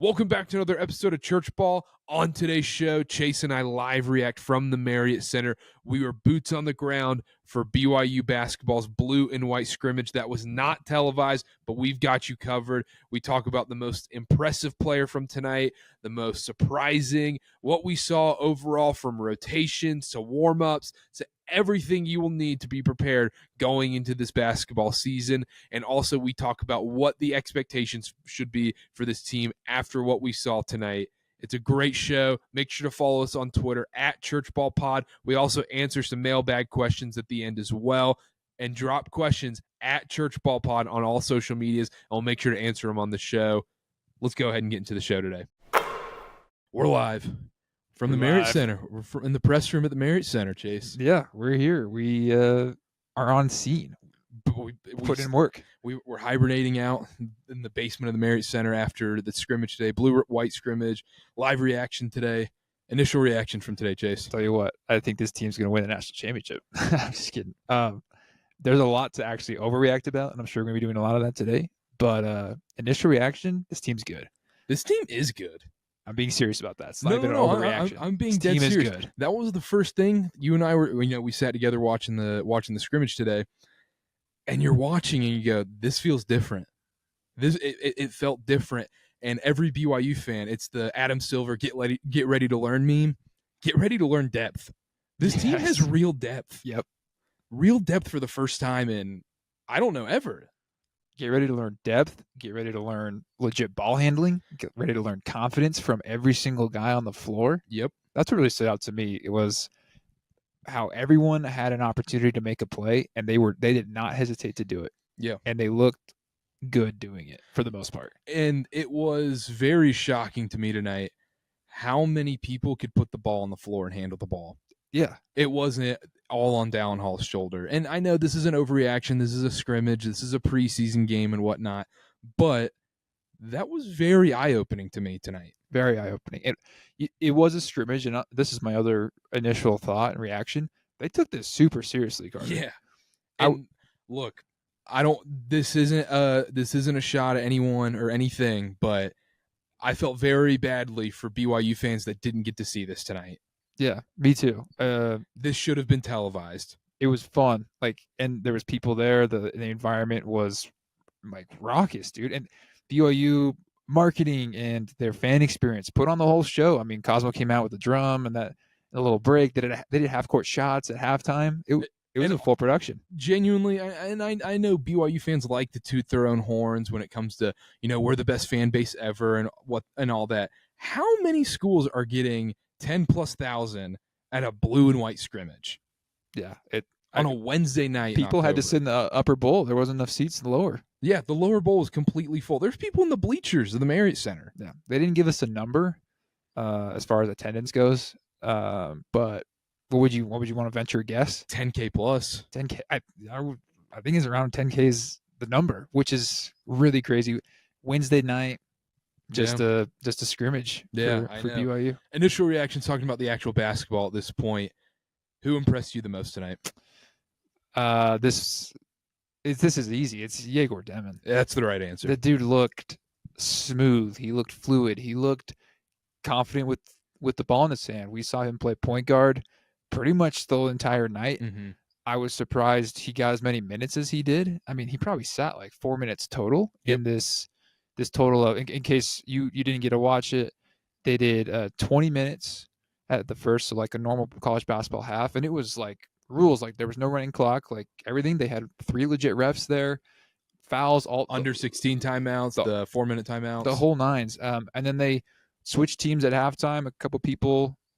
Welcome back to another episode of Church Ball. On today's show, Chase and I live react from the Marriott Center. We were boots on the ground for BYU basketball's blue and white scrimmage that was not televised, but we've got you covered. We talk about the most impressive player from tonight, the most surprising, what we saw overall from rotations to warm-ups to everything you will need to be prepared going into this basketball season. And also we talk about what the expectations should be for this team after what we saw tonight. It's a great show. Make sure to follow us on Twitter at ChurchBallPod. We also answer some mailbag questions at the end as well. And drop questions at ChurchBallPod on all social medias. And we'll make sure to answer them on the show. Let's go ahead and get into the show today. We're live from the Marriott Center. We're in the press room at the Marriott Center, Chase. Yeah, we're here. We are on scene. We put in work. We're hibernating out in the basement of the Marriott Center after the scrimmage today. Blue-white scrimmage. Live reaction today. Initial reaction from today, Chase. Tell you what, I think this team's going to win the national championship. I'm just kidding. There's a lot to actually overreact about, and I'm sure we're going to be doing a lot of that today. But initial reaction, this team's good. This team is good. I'm being serious about that. It's not even an overreaction. I'm being dead serious. Is good. That was the first thing you and I were. We sat together watching the scrimmage today, and you're watching and you go, "This feels different." It felt different, and every BYU fan, it's the Adam Silver get ready to learn meme. Get ready to learn depth. This team has real depth. Yep, real depth for the first time in I don't know ever. Get ready to learn depth. Get ready to learn legit ball handling. Get ready to learn confidence from every single guy on the floor. Yep. That's what really stood out to me. It was how everyone had an opportunity to make a play, and they did not hesitate to do it. Yeah. And they looked good doing it for the most part. And it was very shocking to me tonight how many people could put the ball on the floor and handle the ball. Yeah. It wasn't all on Downhall's shoulder. And I know this is an overreaction. This is a scrimmage. This is a preseason game and whatnot. But that was very eye-opening to me tonight. Very eye-opening. It was a scrimmage, and this is my other initial thought and reaction. They took this super seriously, Karter. Yeah. And look, this isn't a shot at anyone or anything, but I felt very badly for BYU fans that didn't get to see this tonight. Yeah, me too. This should have been televised. It was fun, and there was people there. The environment was raucous, dude. And BYU marketing and their fan experience put on the whole show. I mean, Cosmo came out with a drum and a little break. They did half-court shots at halftime. It was a full production. Genuinely, I know BYU fans like to toot their own horns when it comes to, we're the best fan base ever and all that. How many schools are getting 10,000+ at a blue and white scrimmage? Yeah. On a Wednesday night. People had to sit in the upper bowl. There wasn't enough seats in the lower. Yeah, the lower bowl was completely full. There's people in the bleachers of the Marriott Center. Yeah. They didn't give us a number as far as attendance goes. But what would you want to venture a guess? 10K plus. 10K. I think it's around 10K is the number, which is really crazy. Wednesday night. Just a scrimmage for BYU. Initial reactions talking about the actual basketball at this point. Who impressed you the most tonight? This is easy. It's Egor Demin. That's the right answer. The dude looked smooth. He looked fluid. He looked confident with the ball in his hand. We saw him play point guard pretty much the entire night. Mm-hmm. I was surprised he got as many minutes as he did. I mean, he probably sat 4 minutes total in this total of, in case you didn't get to watch it, they did 20 minutes at the first, so a normal college basketball half, and it was rules, there was no running clock, everything. They had 3 legit refs there, fouls, all under 16 timeouts, the 4-minute timeouts, the whole nines. And then they switched teams at halftime. A couple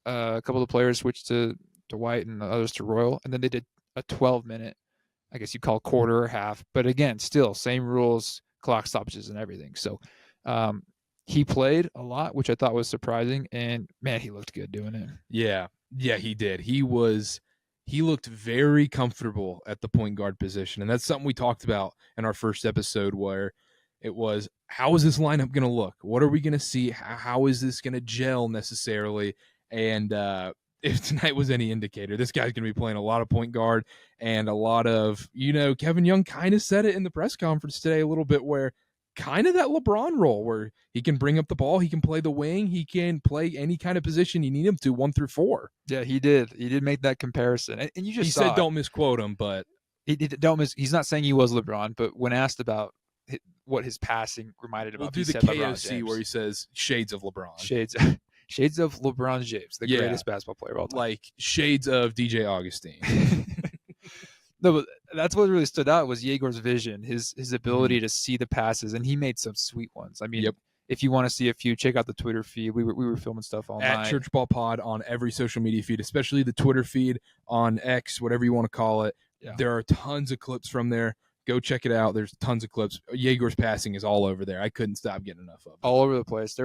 of the players switched to White and the others to Royal, and then they did a 12-minute, I guess you call quarter or half, but again, still same rules, clock stoppages and everything. So he played a lot, which I thought was surprising, and man, he looked good doing it. Yeah, he did. He looked very comfortable at the point guard position, and that's something we talked about in our first episode, where it was, how is this lineup going to look? What are we going to see? How is this going to gel necessarily? And if tonight was any indicator, this guy's going to be playing a lot of point guard and a lot of, Kevin Young kind of said it in the press conference today a little bit, where kind of that LeBron role where he can bring up the ball, he can play the wing, he can play any kind of position you need him to, 1 through 4. Yeah, he did. He did make that comparison, and you just He saw said don't misquote him, but he's not saying he was LeBron, but when asked about what his passing reminded we'll about, do the KOC where he says shades of LeBron. Shades of LeBron James, the greatest basketball player of all time. Like shades of DJ Augustine. No, but that's what really stood out was Egor's vision, his ability to see the passes, and he made some sweet ones. I mean, if you want to see a few, check out the Twitter feed. We were filming stuff all night. At Church Ball Pod on every social media feed, especially the Twitter feed on X, whatever you want to call it. Yeah. There are tons of clips from there. Go check it out. There's tons of clips. Egor's passing is all over there. I couldn't stop getting enough of it. All over the place.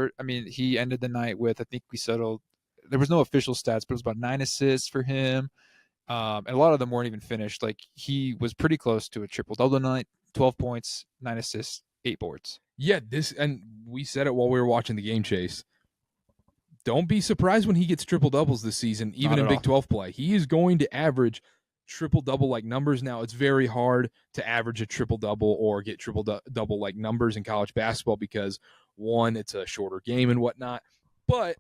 He ended the night with, I think we settled, there was no official stats, but it was about 9 assists for him. And a lot of them weren't even finished. Like, he was pretty close to a triple-double tonight, 12 points, 9 assists, 8 boards. Yeah, and we said it while we were watching the game, Chase. Don't be surprised when he gets triple-doubles this season, even in Big 12 play. He is going to average triple-double-like numbers. Now, it's very hard to average a triple-double or get triple-double-like numbers in college basketball because, one, it's a shorter game and whatnot. But,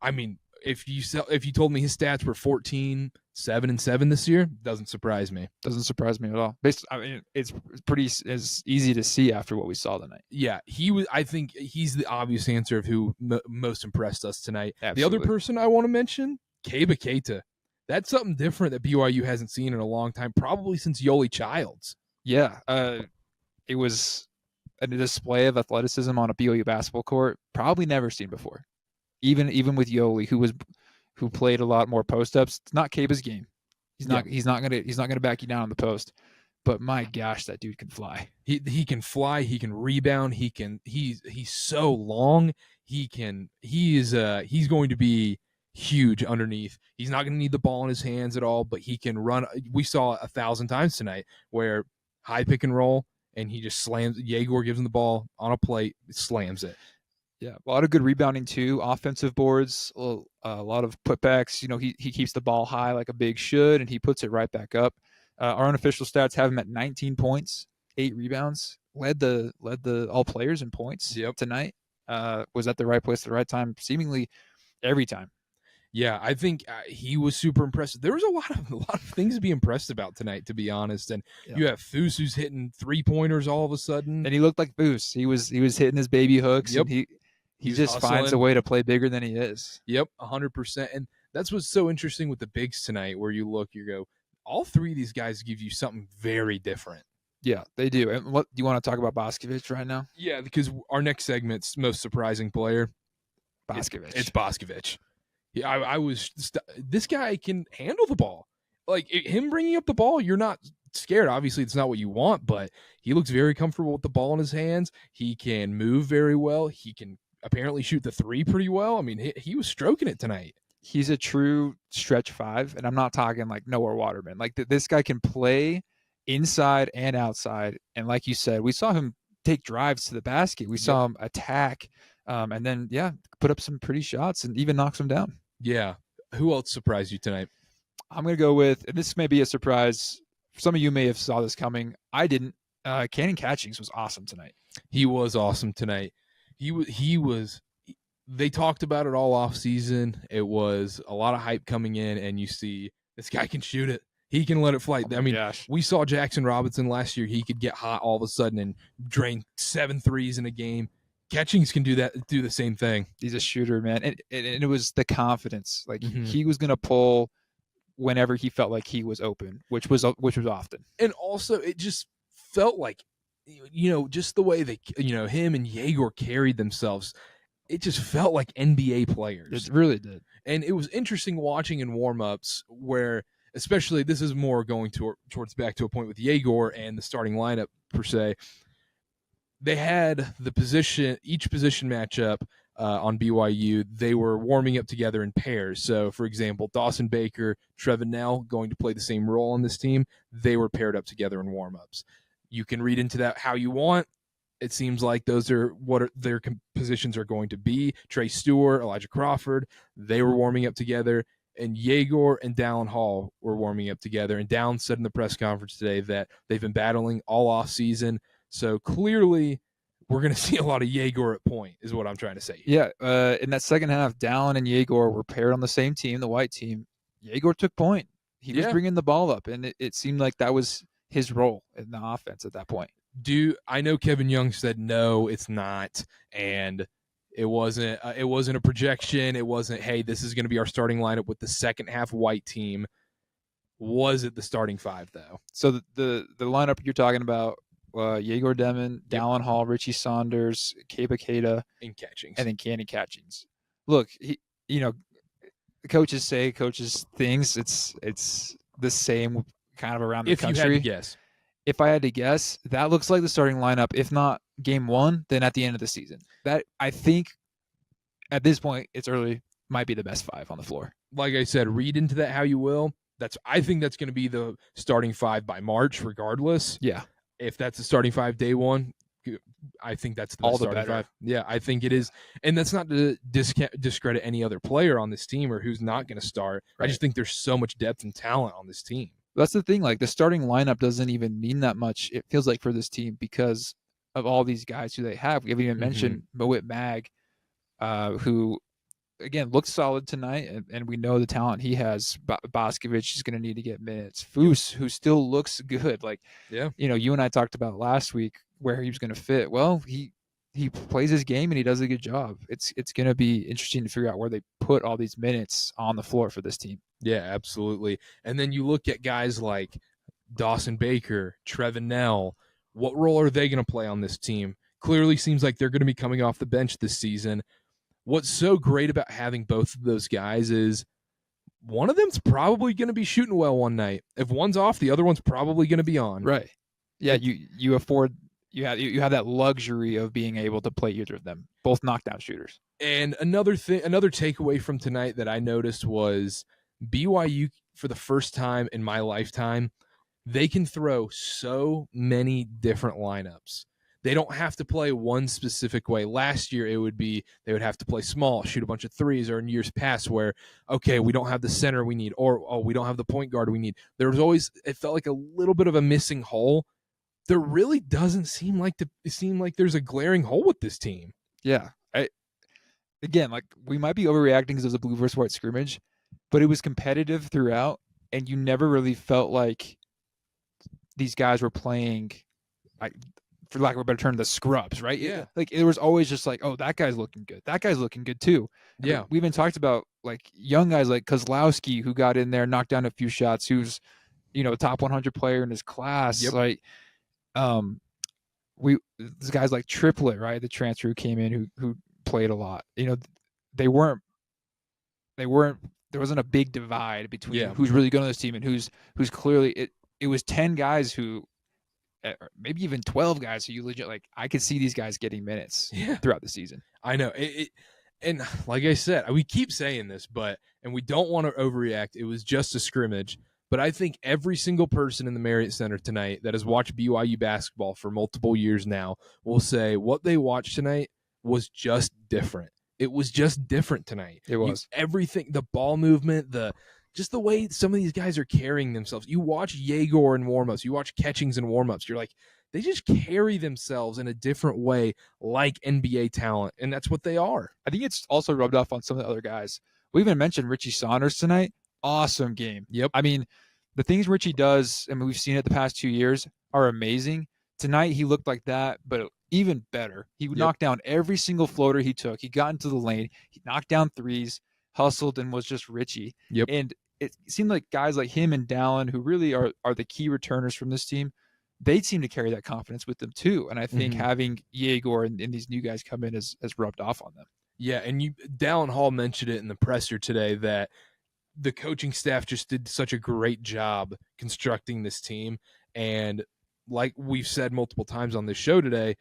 I mean, if you told me his stats were 14, 7, and 7 this year, doesn't surprise me. Doesn't surprise me at all. It's pretty as easy to see after what we saw tonight. Yeah, I think he's the obvious answer of who most impressed us tonight. Absolutely. The other person I want to mention, Keba Keita. That's something different that BYU hasn't seen in a long time, probably since Yoli Childs. Yeah, it was a display of athleticism on a BYU basketball court probably never seen before. Even with Yoli, who played a lot more post ups. It's not Keba's game. He's not gonna back you down on the post. But my gosh, that dude can fly. He can fly. He can rebound. He's so long. He's going to be huge underneath. He's not going to need the ball in his hands at all, but he can run. We saw 1,000 times tonight where high pick and roll, and he just slams. Egor gives him the ball on a plate, slams it. Yeah, a lot of good rebounding too. Offensive boards, a lot of putbacks. You know, he keeps the ball high like a big should, and he puts it right back up. Our unofficial stats have him at 19 points, 8 rebounds. Led the all players in points tonight. Was at the right place at the right time, seemingly every time. Yeah, I think he was super impressive. There was a lot of things to be impressed about tonight, to be honest. And you have Foose who's hitting 3-pointers all of a sudden, and he looked like Foose. He was hitting his baby hooks. Yep. And he just finds a way to play bigger than he is. Yep, 100%. And that's what's so interesting with the bigs tonight, where you go, all three of these guys give you something very different. Yeah, they do. And what do you want to talk about Boscovich right now? Yeah, because our next segment's most surprising player, Boscovich. It's Boscovich. This guy can handle the ball. Like, him bringing up the ball, you're not scared. Obviously, it's not what you want, but he looks very comfortable with the ball in his hands. He can move very well. He can apparently shoot the 3 pretty well. I mean, he was stroking it tonight. He's a true stretch 5, and I'm not talking like Noah Waterman. Like, this guy can play inside and outside. And like you said, we saw him take drives to the basket. We saw him attack, and then, put up some pretty shots and even knocks him down. Yeah. Who else surprised you tonight? I'm going to go with, and this may be a surprise. Some of you may have saw this coming. I didn't. Cannon Catchings was awesome tonight. He was awesome tonight. He was. They talked about it all off season. It was a lot of hype coming in, and you see this guy can shoot it. He can let it fly. We saw Jackson Robinson last year. He could get hot all of a sudden and drain 7 threes in a game. Catchings can do the same thing. He's a shooter, man. And it was the confidence. Like, he was going to pull whenever he felt like he was open, which was often. And also, it just felt like, just the way they, him and Egor carried themselves, it just felt like NBA players. It really did. And it was interesting watching in warm-ups where, especially, this is more going towards back to a point with Egor and the starting lineup per se. They had each position matchup on BYU. They were warming up together in pairs. So, for example, Dawson Baker, Trevin Nell going to play the same role on this team. They were paired up together in warm-ups. You can read into that how you want. It seems like those are what their positions are going to be. Trey Stewart, Elijah Crawford, they were warming up together. And Egor and Dallin Hall were warming up together. And Dallin said in the press conference today that they've been battling all off season. So clearly we're going to see a lot of Egor at point is what I'm trying to say here. Yeah, in that second half, Dallin and Egor were paired on the same team, the white team. Egor took point. He was bringing the ball up, and it seemed like that was his role in the offense at that point. I know Kevin Young said no, it's not, and it wasn't a projection. It wasn't, hey, this is going to be our starting lineup with the second half white team. Was it the starting five though? So the lineup you're talking about, Egor Demin, Dallin Hall, Richie Saunders, Keba Keita, and Catchings, and then Candy Catchings. Look, the coaches say coaches things. It's the same kind of around the country. If you had to guess. If I had to guess, that looks like the starting lineup. If not game one, then at the end of the season. That, I think, at this point, it's early, might be the best five on the floor. Like I said, read into that how you will. I think that's going to be the starting five by March, regardless. Yeah. If that's the starting five day one, I think that's the starting five. Yeah, I think it is. And that's not to discredit any other player on this team or who's not going to start. Right. I just think there's so much depth and talent on this team. That's the thing. Like, the starting lineup doesn't even mean that much, it feels like, for this team because of all these guys who they have. We haven't even mentioned Mowit Mag, who, again, looks solid tonight, and we know the talent he has. Boscovich is going to need to get minutes. Foose, who still looks good. Like, you and I talked about last week where he was going to fit. Well, he plays his game and he does a good job. It's going to be interesting to figure out where they put all these minutes on the floor for this team. Yeah, absolutely. And then you look at guys like Dawson Baker, Trevin Nell. What role are they going to play on this team? Clearly seems like they're going to be coming off the bench this season. What's so great about having both of those guys is one of them's probably going to be shooting well one night. If one's off, the other one's probably going to be on. Right. Yeah, you have that luxury of being able to play either of them, both knockdown shooters. And another takeaway from tonight that I noticed was BYU, for the first time in my lifetime, they can throw so many different lineups. They don't have to play one specific way. Last year, they would have to play small, shoot a bunch of threes, or in years past where, okay, we don't have the center we need, or we don't have the point guard we need. There was always, it felt like a little bit of a missing hole. There really doesn't seem like there's a glaring hole with this team. Yeah. Again, like, we might be overreacting because it was a blue versus white scrimmage, but it was competitive throughout, and you never really felt like these guys were playing, like, for lack of a better term, the scrubs, right? Yeah. Like, it was always just like, oh, that guy's looking good. That guy's looking good too. Yeah. We even talked about, like, young guys like Kozlowski, who got in there, knocked down a few shots, who's, a top 100 player in his class. Yep. Like, these guys like Triplet, right? The transfer who came in, who played a lot. There wasn't a big divide between who's really good on this team and who's clearly it was 10 guys who, maybe even 12 guys who you legit, like, I could see these guys getting minutes throughout the season. I know it, and like I said, we keep saying this, and we don't want to overreact. It was just a scrimmage, but I think every single person in the Marriott Center tonight that has watched BYU basketball for multiple years now will say what they watched tonight was just different. It was just different tonight. It was. Everything, the ball movement, just the way some of these guys are carrying themselves. You watch Egor in warmups, you watch Catchings in warmups. You're like, they just carry themselves in a different way, like NBA talent, and that's what they are. I think it's also rubbed off on some of the other guys. We even mentioned Richie Saunders tonight. Awesome game. Yep. I mean, the things Richie does, we've seen it the past 2 years, are amazing. Tonight, he looked like that, but even better. He would knock down every single floater he took. He got into the lane. He knocked down threes, hustled, and was just Richie. Yep. And it seemed like guys like him and Dallin, who really are the key returners from this team, they seem to carry that confidence with them too. And I think having Egor and these new guys come in has rubbed off on them. Yeah, and Dallin Hall mentioned it in the presser today that the coaching staff just did such a great job constructing this team. And like we've said multiple times on this show today,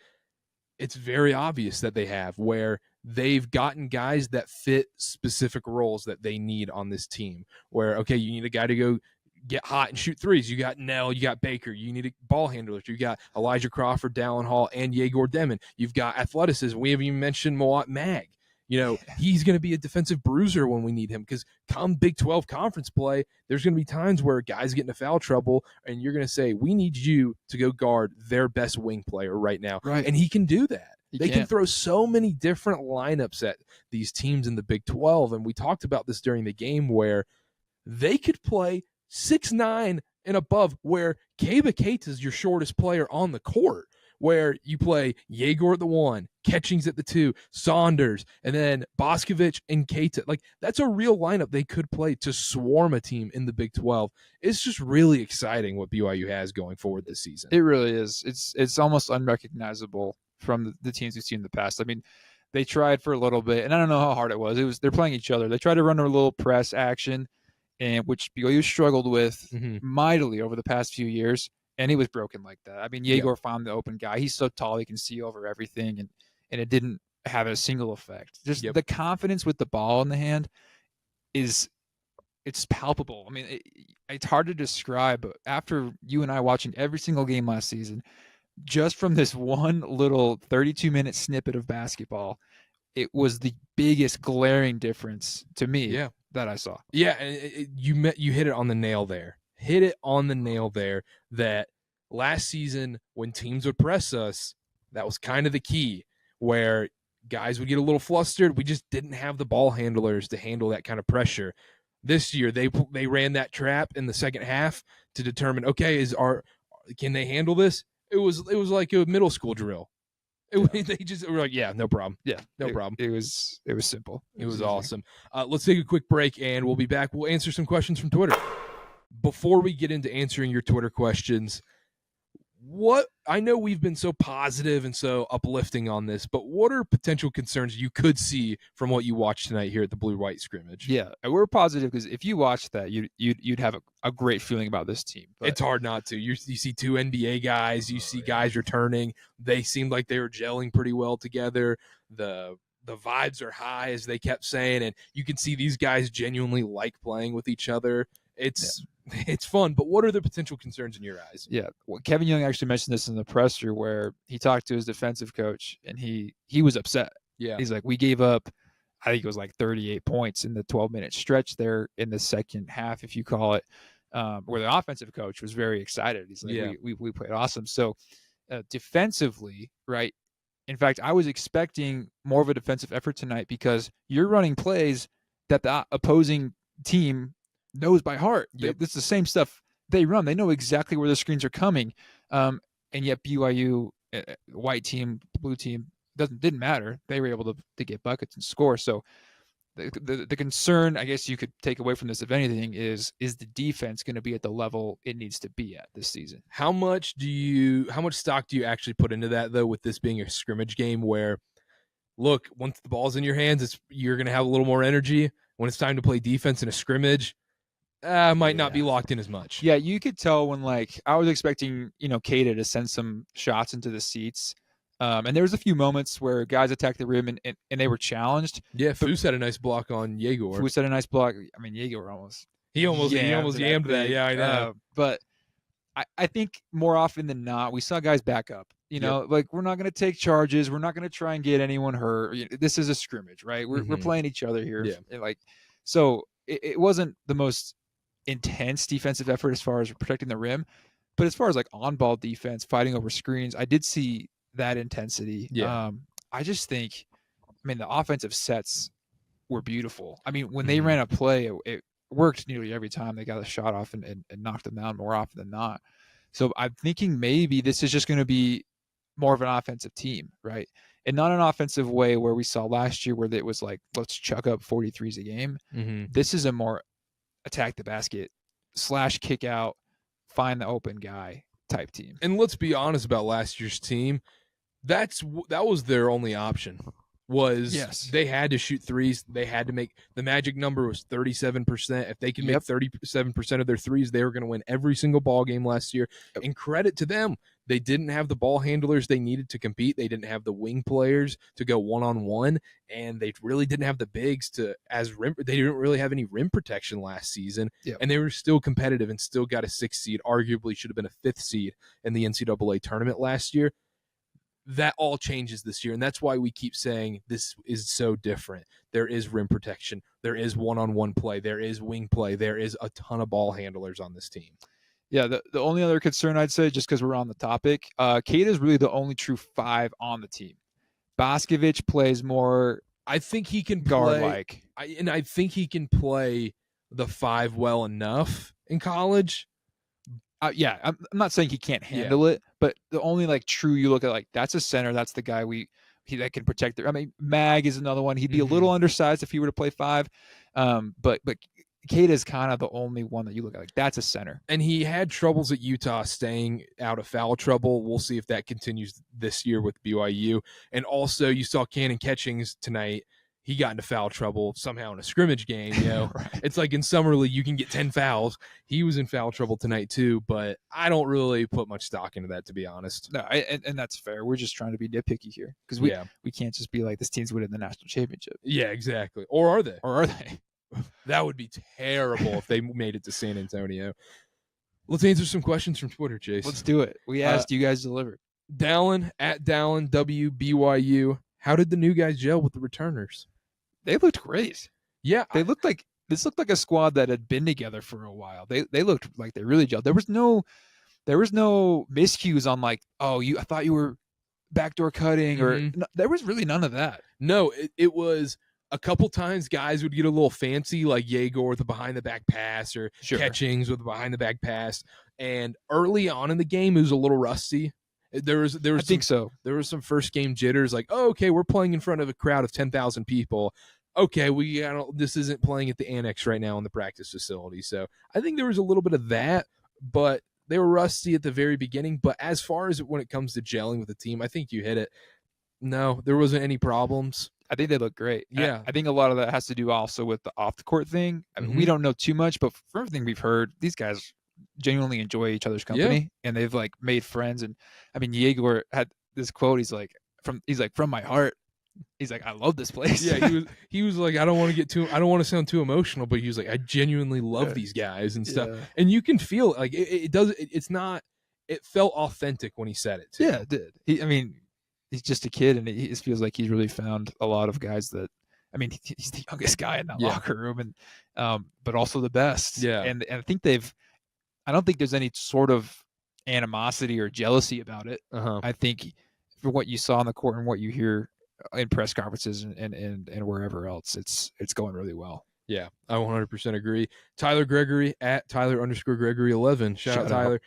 it's very obvious that they have, where they've gotten guys that fit specific roles that they need on this team. Where, okay, you need a guy to go get hot and shoot threes. You got Nell, you got Baker. You need ball handlers. You got Elijah Crawford, Dallin Hall, and Egor Demin. You've got athleticism. We haven't even mentioned Mowit Mag. He's going to be a defensive bruiser when we need him, because come Big 12 conference play, there's going to be times where guys get into foul trouble and you're going to say, we need you to go guard their best wing player right now. Right. And he can do that. They can can throw so many different lineups at these teams in the Big 12. And we talked about this during the game where they could play 6'9" and above, where Keba Keita is your shortest player on the court, where you play Egor at the 1, Catchings at the 2, Saunders, and then Boscovich and Keita. Like, that's a real lineup they could play to swarm a team in the Big 12. It's just really exciting what BYU has going forward this season. It really is. It's almost unrecognizable from the teams we've seen in the past. I mean, they tried for a little bit, and I don't know how hard it was. They're playing each other. They tried to run a little press action, and which BYU struggled with mightily over the past few years, and he was broken like that. I mean, Egor found the open guy. He's so tall he can see over everything, and it didn't have a single effect. Just the confidence with the ball in the hand it's palpable. I mean, it's hard to describe, but after you and I watching every single game last season, just from this one little 32-minute snippet of basketball, it was the biggest glaring difference to me that I saw. Yeah, and you hit it on the nail there. That last season when teams would press us, that was kind of the key, where guys would get a little flustered. We just didn't have the ball handlers to handle that kind of pressure. This year, they ran that trap in the second half to determine, okay, can they handle this? It was like a middle school drill. They just were like, yeah, no problem. Yeah, no problem. It was simple. It was awesome. Let's take a quick break, and we'll be back. We'll answer some questions from Twitter. Before we get into answering your Twitter questions, I know we've been so positive and so uplifting on this, but what are potential concerns you could see from what you watched tonight here at the Blue-White scrimmage? Yeah, we're positive because if you watched that, you'd have a great feeling about this team. But it's hard not to. You see two NBA guys. You see guys returning. They seemed like they were gelling pretty well together. The vibes are high, as they kept saying, and you can see these guys genuinely like playing with each other. It's fun, but what are the potential concerns in your eyes? Yeah, well, Kevin Young actually mentioned this in the presser where he talked to his defensive coach, and he was upset. Yeah, he's like, we gave up, I think it was like 38 points in the 12-minute stretch there in the second half, if you call it, where the offensive coach was very excited. He's like, we played awesome. So defensively, right? In fact, I was expecting more of a defensive effort tonight because you're running plays that the opposing team knows by heart. It's the same stuff they run. They know exactly where the screens are coming. And yet BYU, white team, blue team, didn't matter. They were able to get buckets and score. So the concern, I guess you could take away from this, if anything, is the defense going to be at the level it needs to be at this season? How much stock do you actually put into that, though, with this being a scrimmage game where, look, once the ball's in your hands, you're going to have a little more energy. When it's time to play defense in a scrimmage, might not be locked in as much. Yeah, you could tell when, like, I was expecting, Keita to send some shots into the seats. And there was a few moments where guys attacked the rim and they were challenged. Yeah, Foose had a nice block on Egor. Foose had a nice block. I mean, Egor almost yammed that. Yeah, I know. But I think more often than not, we saw guys back up. Like, we're not going to take charges. We're not going to try and get anyone hurt. This is a scrimmage, right? We're playing each other here. Yeah. So it wasn't the most intense defensive effort as far as protecting the rim, but as far as like on-ball defense, fighting over screens, I did see that intensity. Yeah. I just think, the offensive sets were beautiful. I mean, when they ran a play, it worked nearly every time they got a shot off and knocked them down more often than not. So I'm thinking maybe this is just going to be more of an offensive team, right? And not an offensive way where we saw last year where it was like, let's chuck up 43s a game. This is a more attack the basket / kick out, find the open guy type team. And let's be honest about last year's team. That was their only option. They had to shoot threes. They had to make the magic number was 37%. If they could make 37% of their threes, they were going to win every single ball game last year. And credit to them, they didn't have the ball handlers they needed to compete. They didn't have the wing players to go one-on-one, and they really didn't have the bigs they didn't really have any rim protection last season. And they were still competitive and still got a 6th seed. Arguably should have been a 5th seed in the NCAA tournament last year. that all changes this year, and that's why we keep saying this is so different. There is rim protection. There is one-on-one play. There is wing play. There is a ton of ball handlers on this team. Yeah, the only other concern I'd say, just because we're on the topic, Kate is really the only true 5 on the team. Boscovich plays more I think he can guard-like. I think he can play the 5 well enough in college. Yeah, I'm not saying he can't handle it, but the only like true you look at, like, that's a center. That's the guy that can protect it. I mean, Mag is another one. He'd be a little undersized if he were to play 5, but Kate is kind of the only one that you look at, like, that's a center. And he had troubles at Utah staying out of foul trouble. We'll see if that continues this year with BYU. And also, you saw Cannon Catchings tonight. He got into foul trouble somehow in a scrimmage game. You know, Right. It's like in summer league, you can get 10 fouls. He was in foul trouble tonight too, but I don't really put much stock into that, to be honest. No, and that's fair. We're just trying to be nitpicky here because we can't just be like, this team's winning the national championship. Yeah, exactly. Or are they? Or are they? That would be terrible if they made it to San Antonio. Let's answer some questions from Twitter, Chase. Let's do it. We asked, you guys delivered. Dallin at Dallin WBYU. How did the new guys gel with the returners? They looked great. Yeah, this looked like a squad that had been together for a while. They looked like they really gelled. There was no miscues on, like, I thought you were backdoor cutting, or no, there was really none of that. No, it was a couple times guys would get a little fancy, like Egor with a behind the back pass, or Catchings with a behind the back pass. And early on in the game, it was a little rusty. There was There was some first game jitters, like, oh, okay, we're playing in front of a crowd of 10,000 people. Okay, this isn't playing at the annex right now in the practice facility. So I think there was a little bit of that, but they were rusty at the very beginning. But as far as when it comes to gelling with the team, I think you hit it. No, there wasn't any problems. I think they look great. Yeah. I think a lot of that has to do also with the off the court thing. I mean, we don't know too much, but from everything we've heard, these guys genuinely enjoy each other's company, and they've, like, made friends. And I mean, Egor had this quote. He's like, from my heart. He's like, I love this place. Yeah, he was like, I don't want to sound too emotional, but he was like, I genuinely love these guys and stuff. Yeah. And you can feel it. Like, it felt authentic when he said it too. Yeah, it did. He's just a kid, and it feels like he's really found a lot of guys that, I mean, he's the youngest guy in that locker room, and but also the best. Yeah. And I think I don't think there's any sort of animosity or jealousy about it. I think for what you saw on the court and what you hear in press conferences and wherever else, it's going really well. Yeah, I 100% agree. Tyler Gregory at Tyler_Gregory11. Shout out Tyler.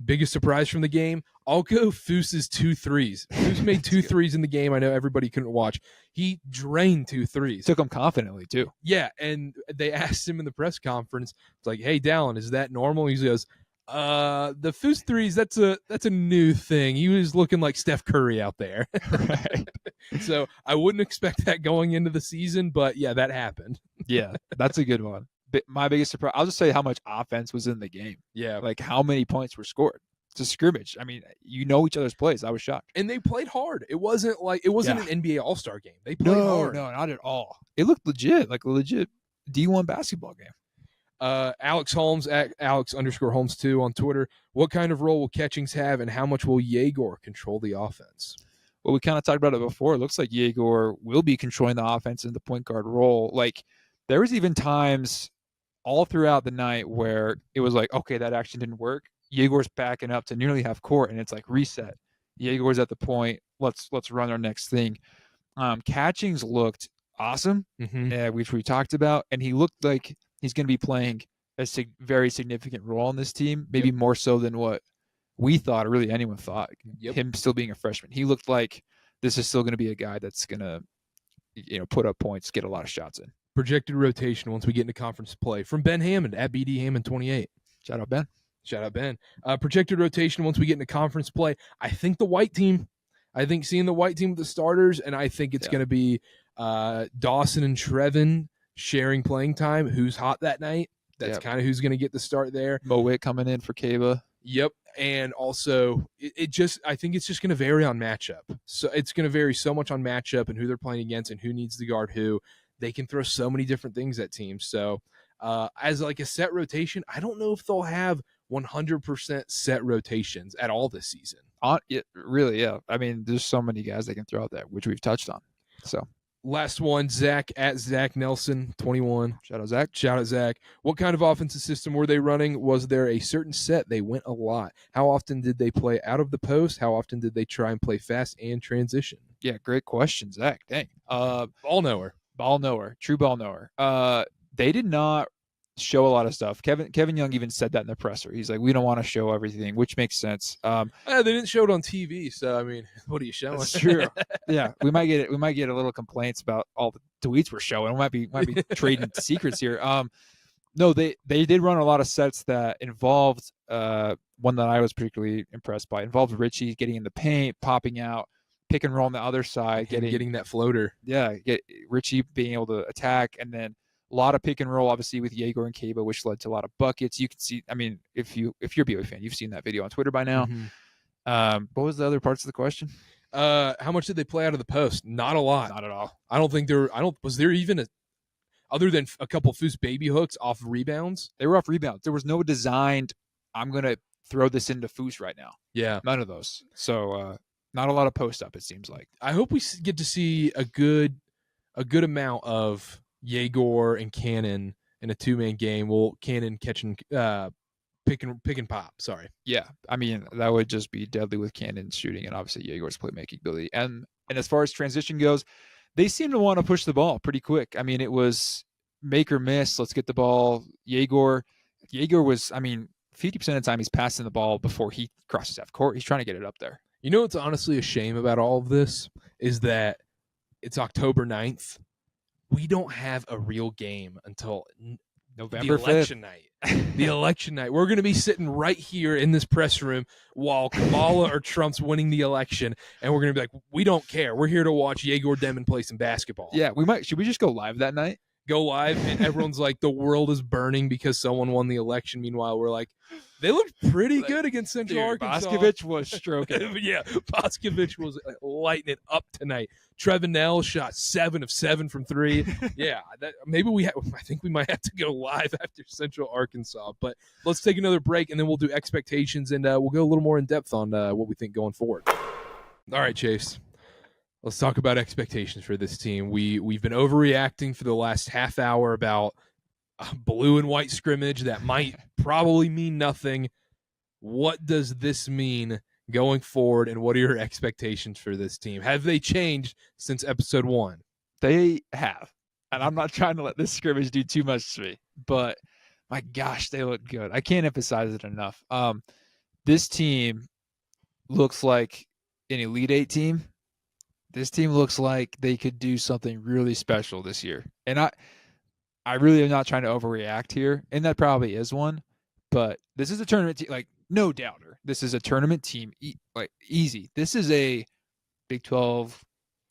Biggest surprise from the game? I'll go Foos's 2 threes. Foos made 2 threes in the game. I know everybody couldn't watch. He drained 2 threes. Took them confidently too. Yeah, and they asked him in the press conference, it's like, hey, Dallin, is that normal? He goes, the Foos threes, that's a new thing. He was looking like Steph Curry out there. Right. So I wouldn't expect that going into the season, but yeah, that happened. Yeah, that's a good one. But my biggest surprise, I'll just say how much offense was in the game. Yeah. Like, how many points were scored. It's a scrimmage. I mean, each other's plays. I was shocked. And they played hard. It wasn't an NBA All-Star game. They played hard. No, not at all. It looked legit, like a legit D1 basketball game. Alex Holmes at Alex_Holmes2 on Twitter. What kind of role will Catchings have, and how much will Egor control the offense? Well, we kind of talked about it before. It looks like Egor will be controlling the offense in the point guard role. Like, there was even times all throughout the night where it was like, okay, that action didn't work. Egor's backing up to nearly half court, and it's like, reset. Egor's at the point. Let's run our next thing. Catchings looked awesome, which we talked about, and he looked like he's going to be playing a very significant role in this team, maybe more so than what we thought, or really anyone thought. Him still being a freshman, he looked like this is still going to be a guy that's going to, put up points, get a lot of shots in. Projected rotation once we get into conference play from Ben Hammond at BD Hammond 28. Shout out, Ben. Shout out, Ben. Projected rotation once we get into conference play. I think the white team. I think seeing the white team with the starters, and I think it's going to be Dawson and Trevin sharing playing time. Who's hot that night? That's kind of who's going to get the start there. Mo Witt coming in for Kaba. Yep. And also, I think it's just going to vary on matchup. So it's going to vary so much on matchup and who they're playing against and who needs to guard who. They can throw so many different things at teams. So as like a set rotation, I don't know if they'll have 100% set rotations at all this season. Really, yeah. I mean, there's so many guys they can throw out there, which we've touched on. So last one, Zach at Zach Nelson 21. Shout out Zach. Shout out Zach. What kind of offensive system were they running? Was there a certain set they went a lot? How often did they play out of the post? How often did they try and play fast and transition? Yeah, great question, Zach. Dang. Ball knower. True ball knower. They did not show a lot of stuff. Kevin Young even said that in the presser. He's like, we don't want to show everything, which makes sense. They didn't show it on TV, so I mean, what are you showing? That's true. Yeah, we might get a little complaints about all the tweets we're showing. We might be trading secrets here. No, they did run a lot of sets that involved one that I was particularly impressed by. Involved Richie getting in the paint, popping out, pick and roll on the other side, getting that floater. Yeah, get Richie being able to attack, and then a lot of pick and roll, obviously, with Egor and Kaba, which led to a lot of buckets. You can see, I mean, if you're a BYU fan, you've seen that video on Twitter by now. Mm-hmm. What was the other parts of the question? How much did they play out of the post? Not a lot. Not at all. I don't think was there even other than a couple Foose baby hooks off rebounds? They were off rebounds. There was no designed, I'm going to throw this into Foose right now. Yeah. None of those. So, not a lot of post up, it seems like. I hope we get to see a good amount of Egor and Cannon in a two-man game. Well, Cannon catching pick and pop. Sorry. Yeah, I mean that would just be deadly with Cannon shooting and obviously Egor's playmaking ability. And as far as transition goes, they seem to want to push the ball pretty quick. I mean, it was make or miss. Let's get the ball. Egor was, I mean, 50% of the time he's passing the ball before he crosses half court. He's trying to get it up there. You know what's honestly a shame about all of this is that it's October 9th. We don't have a real game until November the election 5th. night. The election night. We're going to be sitting right here in this press room while Kamala or Trump's winning the election, and we're going to be like, we don't care. We're here to watch Egor Demin play some basketball. Yeah, we might. Should we just go live that night? Go live, and everyone's like, the world is burning because someone won the election. Meanwhile, we're like, they looked pretty good against Central Arkansas. Boscovich was stroking. Yeah, Boscovich was lighting it up tonight. Trevenel shot 7 of 7 from 3. Yeah, I think we might have to go live after Central Arkansas. But let's take another break, and then we'll do expectations, and we'll go a little more in depth on what we think going forward. All right, Chase. Let's talk about expectations for this team. We've been overreacting for the last half hour about a blue and white scrimmage that might probably mean nothing. What does this mean going forward, and what are your expectations for this team? Have they changed since episode 1? They have, and I'm not trying to let this scrimmage do too much to me, but my gosh, they look good. I can't emphasize it enough. This team looks like an Elite Eight team. This team looks like they could do something really special this year. And I really am not trying to overreact here, and that probably is one, but this is a tournament team, like, no doubter. This is a tournament team, like, easy. This is a Big 12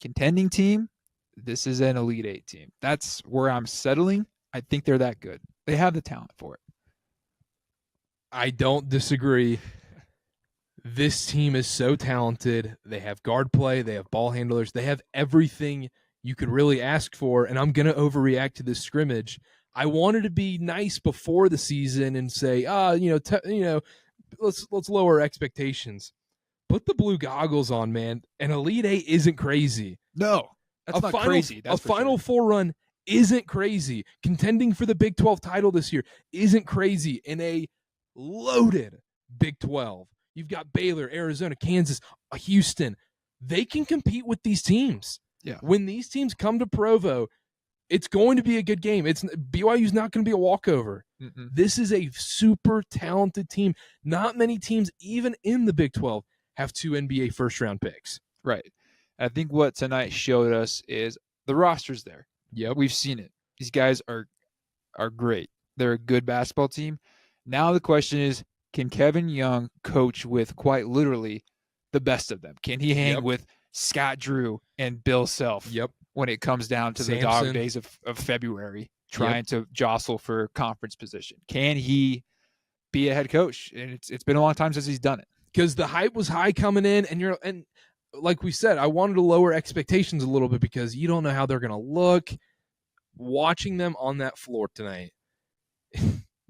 contending team. This is an Elite Eight team. That's where I'm settling. I think they're that good. They have the talent for it. I don't disagree. This team is so talented. They have guard play. They have ball handlers. They have everything you could really ask for, and I'm going to overreact to this scrimmage. I wanted to be nice before the season and say, let's lower expectations. Put the blue goggles on, man. An Elite Eight isn't crazy. No, that's not crazy. A Final Four run isn't crazy. Contending for the Big 12 title this year isn't crazy in a loaded Big 12. You've got Baylor, Arizona, Kansas, Houston. They can compete with these teams. Yeah. When these teams come to Provo, it's going to be a good game. BYU's not going to be a walkover. Mm-mm. This is a super talented team. Not many teams, even in the Big 12, have 2 NBA first-round picks. Right. I think what tonight showed us is the roster's there. Yep. We've seen it. These guys are great. They're a good basketball team. Now the question is, can Kevin Young coach with quite literally the best of them? Can he hang with Scott Drew and Bill Self when it comes down to the dog days of February trying to jostle for conference position? Can he be a head coach? And it's been a long time since he's done it. Because the hype was high coming in, and like we said, I wanted to lower expectations a little bit because you don't know how they're going to look. Watching them on that floor tonight,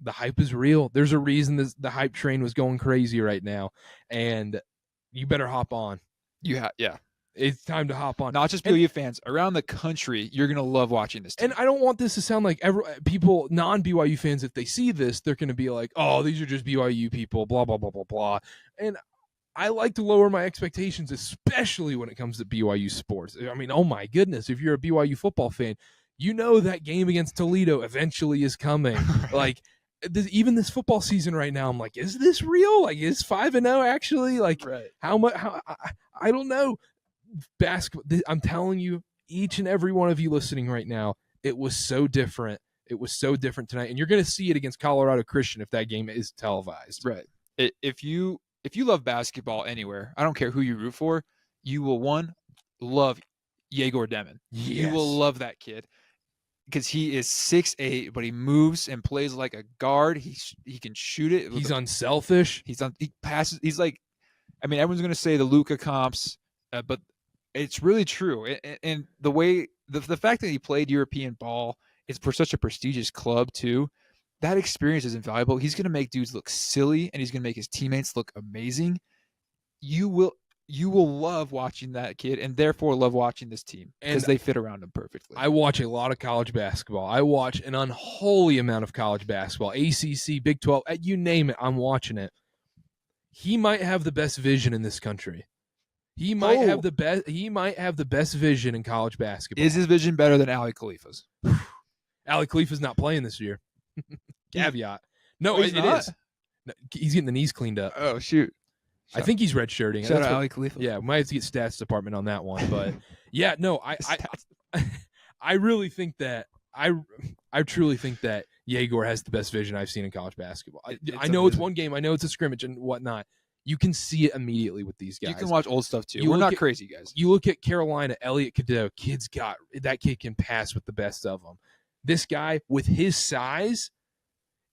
The hype is real. There's a reason the hype train was going crazy right now, and you better hop on. Yeah. It's time to hop on. Not just BYU fans around the country. You're gonna love watching this team. And I don't want this to sound like people, non-BYU fans, if they see this, they're going to be like, "Oh, these are just BYU people." Blah blah blah blah blah. And I like to lower my expectations, especially when it comes to BYU sports. I mean, oh my goodness, if you're a BYU football fan, you know that game against Toledo eventually is coming. Like, even this football season right now, I'm like, is this real? Like, is 5-0 actually? Like, how much? I don't know. Basketball. I'm telling you, each and every one of you listening right now, it was so different. It was so different tonight, and you're going to see it against Colorado Christian if that game is televised. Right. If you love basketball anywhere, I don't care who you root for, you will love Egor Demin. Yes. You will love that kid because he is 6'8", but he moves and plays like a guard. He can shoot it. He's unselfish. He passes. He's like, I mean, everyone's going to say the Luka comps, but it's really true. And the way the fact that he played European ball is for such a prestigious club too. That experience is invaluable. He's going to make dudes look silly, and he's going to make his teammates look amazing. You will love watching that kid, and therefore love watching this team because they fit around him perfectly. I watch a lot of college basketball. I watch an unholy amount of college basketball, ACC, Big 12, you name it. I'm watching it. He might have the best vision in this country. He might have the best. He might have the best vision in college basketball. Is his vision better than Ali Khalifa's? Ali Khalifa's not playing this year. Caveat. No, it is. No, he's getting the knees cleaned up. Oh, shoot. I think he's redshirting. Shout out Ali Khalifa. Yeah, we might have to get stats department on that one. But, yeah, no, I really think that I truly think that Egor has the best vision I've seen in college basketball. I know it's one game. I know it's a scrimmage and whatnot. You can see it immediately with these guys. You can watch old stuff, too. We're not crazy, guys. You look at Carolina, Elliot Cadeau. That kid can pass with the best of them. This guy, with his size,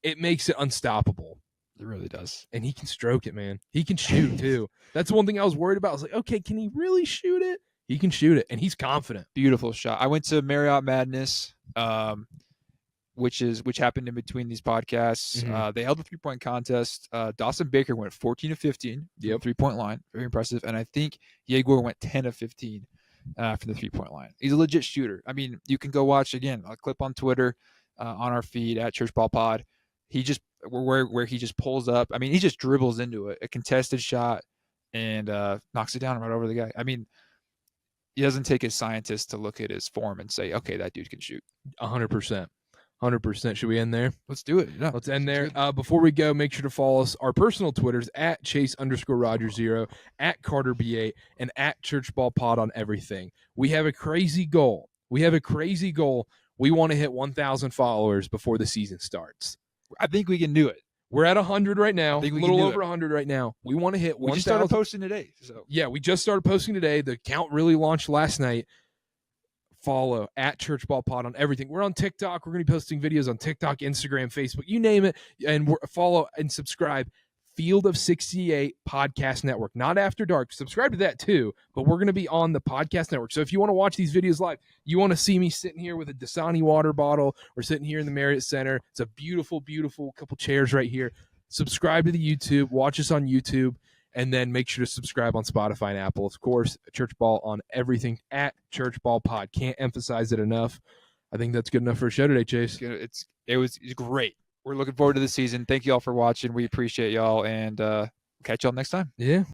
it makes it unstoppable. It really does. And he can stroke it, man. He can shoot, too. That's the one thing I was worried about. I was like, okay, can he really shoot it? He can shoot it, and he's confident. Beautiful shot. I went to MARRIOTT Madness, which happened in between these podcasts. Mm-hmm. They held a 3-point contest. Dawson Baker went 14 of 15 from the 3-point line. Very impressive. And I think Egor went 10 of 15 from the 3-point line. He's a legit shooter. I mean, you can go watch, again, a clip on Twitter on our feed at ChurchBallPod. He just where he just pulls up. I mean, he just dribbles into it, a contested shot, and knocks it down right over the guy. I mean, he doesn't take his scientist to look at his form and say, okay, that dude can shoot. 100%. 100%. Should we end there? Let's do it. Yeah, let's end there. Before we go, make sure to follow us. Our personal Twitters at Chase_Roger0, at CarterB8, and at ChurchBallPod on everything. We have a crazy goal. We want to hit 1,000 followers before the season starts. I think we can do it. We're at 100 right now. A little over 100 right now. We want to hit 1,000. We just started posting today. So yeah, we just started posting today. The account really launched last night. Follow at ChurchBallPod on everything. We're on TikTok. We're going to be posting videos on TikTok, Instagram, Facebook, you name it. And follow and subscribe. Field of 68 Podcast Network. Not After Dark. Subscribe to that too. But we're going to be on the Podcast Network. So if you want to watch these videos live, you want to see me sitting here with a Dasani water bottle or sitting here in the Marriott Center. It's a beautiful, beautiful couple chairs right here. Subscribe to the YouTube. Watch us on YouTube. And then make sure to subscribe on Spotify and Apple. Of course, Church Ball on everything at Church Ball Pod. Can't emphasize it enough. I think that's good enough for a show today, Chase. It was great. We're looking forward to the season. Thank you all for watching. We appreciate y'all, and catch y'all next time. Yeah.